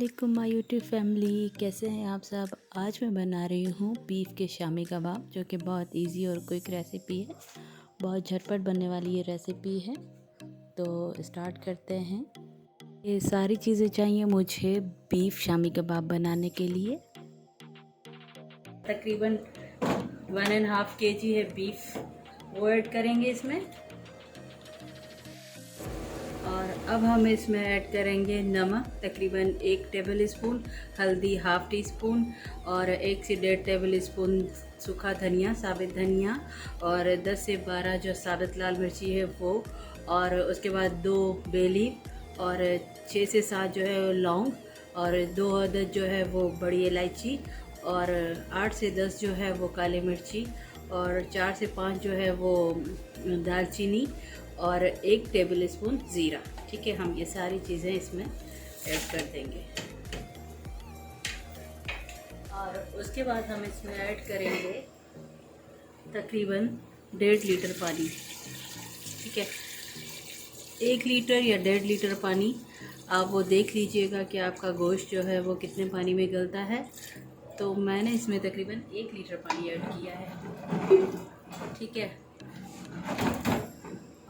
वालेकुम my YouTube family, कैसे हैं आप सब। आज मैं बना रही हूँ बीफ के शामी कबाब, जो कि बहुत इजी और क्विक रेसिपी है। बहुत झटपट बनने वाली ये रेसिपी है। तो स्टार्ट करते हैं। ये सारी चीज़ें चाहिए मुझे बीफ शामी कबाब बनाने के लिए। तकरीबन 1.5 kg है बीफ, वो ऐड करेंगे इसमें। और अब हम इसमें ऐड करेंगे नमक, तकरीबन 1 टेबल स्पून, हल्दी 1/2 टी स्पून, और 1 से 1.5 टेबल स्पून सूखा धनिया, साबित धनिया, और 10 से 12 जो साबित लाल मिर्ची है वो, और उसके बाद 2 बे लीफ, और 6 से 7 जो है लौंग, और 2 अदद जो है वो बड़ी इलायची, और 8 से 10 जो है वो काली मिर्ची, और 4 से 5 जो है वो दालचीनी, और 1 टेबल स्पून ज़ीरा। ठीक है, हम ये सारी चीज़ें इसमें ऐड कर देंगे। और उसके बाद हम इसमें ऐड करेंगे तकरीबन 1.5 लीटर पानी। ठीक है, 1 लीटर या 1.5 लीटर पानी, आप वो देख लीजिएगा कि आपका गोश्त जो है वो कितने पानी में गलता है। तो मैंने इसमें तकरीबन 1 लीटर पानी ऐड किया है। ठीक है,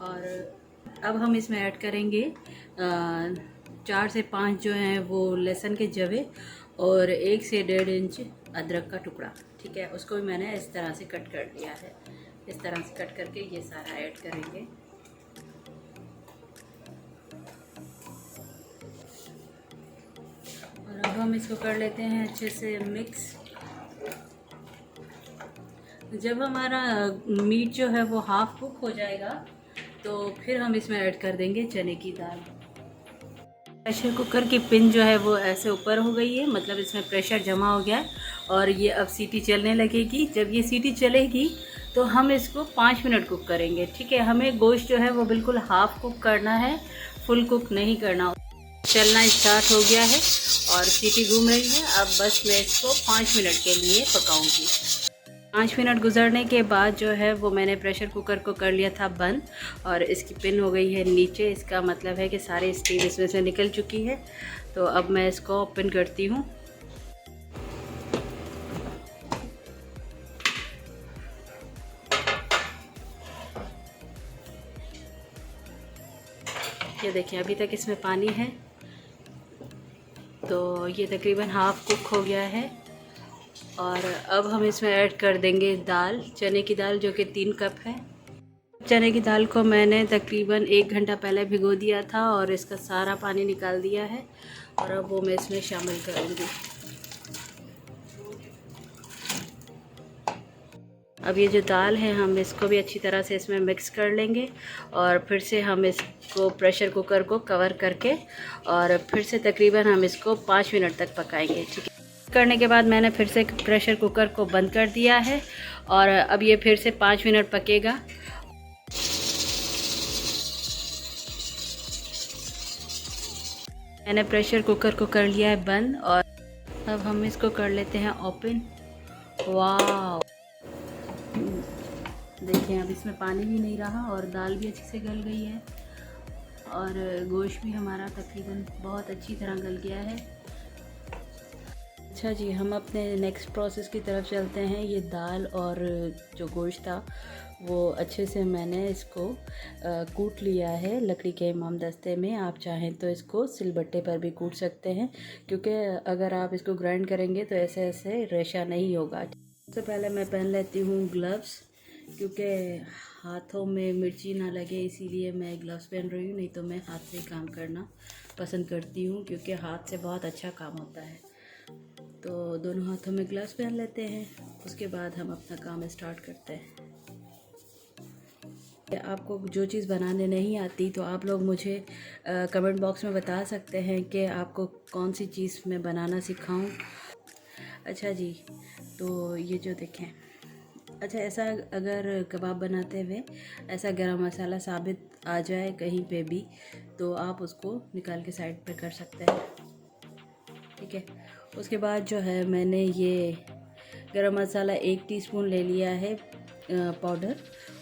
और अब हम इसमें ऐड करेंगे 4 से 5 जो हैं वो लहसुन के जवे, और 1 से 1.5 इंच अदरक का टुकड़ा। ठीक है, उसको भी मैंने इस तरह से कट कर लिया है। इस तरह से कट करके ये सारा ऐड करेंगे। और अब हम इसको कर लेते हैं अच्छे से मिक्स। जब हमारा मीट जो है वो हाफ कुक हो जाएगा, तो फिर हम इसमें ऐड कर देंगे चने की दाल। प्रेशर कुकर की पिन जो है वो ऐसे ऊपर हो गई है, मतलब इसमें प्रेशर जमा हो गया है, और ये अब सीटी चलने लगेगी। जब ये सीटी चलेगी तो हम इसको 5 मिनट कुक करेंगे। ठीक है, हमें गोश्त जो है वो बिल्कुल हाफ कुक करना है, फुल कुक नहीं करना। चलना स्टार्ट हो गया है और सीटी घूम रही है। अब बस मैं इसको 5 मिनट के लिए पकाऊंगी। 5 मिनट गुजरने के बाद जो है वो मैंने प्रेशर कुकर को कर लिया था बंद, और इसकी पिन हो गई है नीचे। इसका मतलब है कि सारी स्टीम इसमें से निकल चुकी है। तो अब मैं इसको ओपन करती हूँ। ये देखिए, अभी तक इसमें पानी है, तो ये तकरीबन हाफ कुक हो गया है। और अब हम इसमें ऐड कर देंगे दाल, चने की दाल, जो कि 3 कप है। चने की दाल को मैंने तकरीबन 1 घंटा पहले भिगो दिया था, और इसका सारा पानी निकाल दिया है, और अब वो मैं इसमें शामिल करूँगी। अब ये जो दाल है, हम इसको भी अच्छी तरह से इसमें मिक्स कर लेंगे, और फिर से हम इसको प्रेशर कुकर को कवर करके, और फिर से तकरीबन हम इसको 5 मिनट तक पकाएंगे। ठीक है, करने के बाद मैंने फिर से प्रेशर कुकर को बंद कर दिया है, और अब ये फिर से 5 मिनट पकेगा। मैंने प्रेशर कुकर को कर लिया है बंद, और अब हम इसको कर लेते हैं ओपन। वाह, देखिए अब इसमें पानी भी नहीं रहा, और दाल भी अच्छे से गल गई है, और गोश्त भी हमारा तकरीबन बहुत अच्छी तरह गल गया है। अच्छा जी, हम अपने नेक्स्ट प्रोसेस की तरफ चलते हैं। ये दाल और जो गोश्त था वो अच्छे से मैंने इसको कूट लिया है लकड़ी के इमाम दस्ते में। आप चाहें तो इसको सिलबट्टे पर भी कूट सकते हैं, क्योंकि अगर आप इसको ग्राइंड करेंगे तो ऐसे ऐसे रेशा नहीं होगा। सबसे पहले मैं पहन लेती हूँ ग्लव्स, क्योंकि हाथों में मिर्ची ना लगे, इसीलिए मैं ग्लव्स पहन रही हूँ। नहीं तो मैं हाथ से काम करना पसंद करती हूँ, क्योंकि हाथ से बहुत अच्छा काम होता है। तो दोनों हाथों में ग्लव्स पहन लेते हैं। उसके बाद हम अपना काम स्टार्ट करते हैं। आपको जो चीज़ बनाने नहीं आती तो आप लोग मुझे कमेंट बॉक्स में बता सकते हैं कि आपको कौन सी चीज़ मैं बनाना सिखाऊं। अच्छा जी, तो ये जो देखें, अच्छा ऐसा अगर कबाब बनाते हुए ऐसा गरम मसाला साबित आ जाए कहीं पे भी, तो आप उसको निकाल के साइड पे कर सकते हैं। ठीक है, उसके बाद जो है मैंने ये गरम मसाला 1 टीस्पून ले लिया है पाउडर,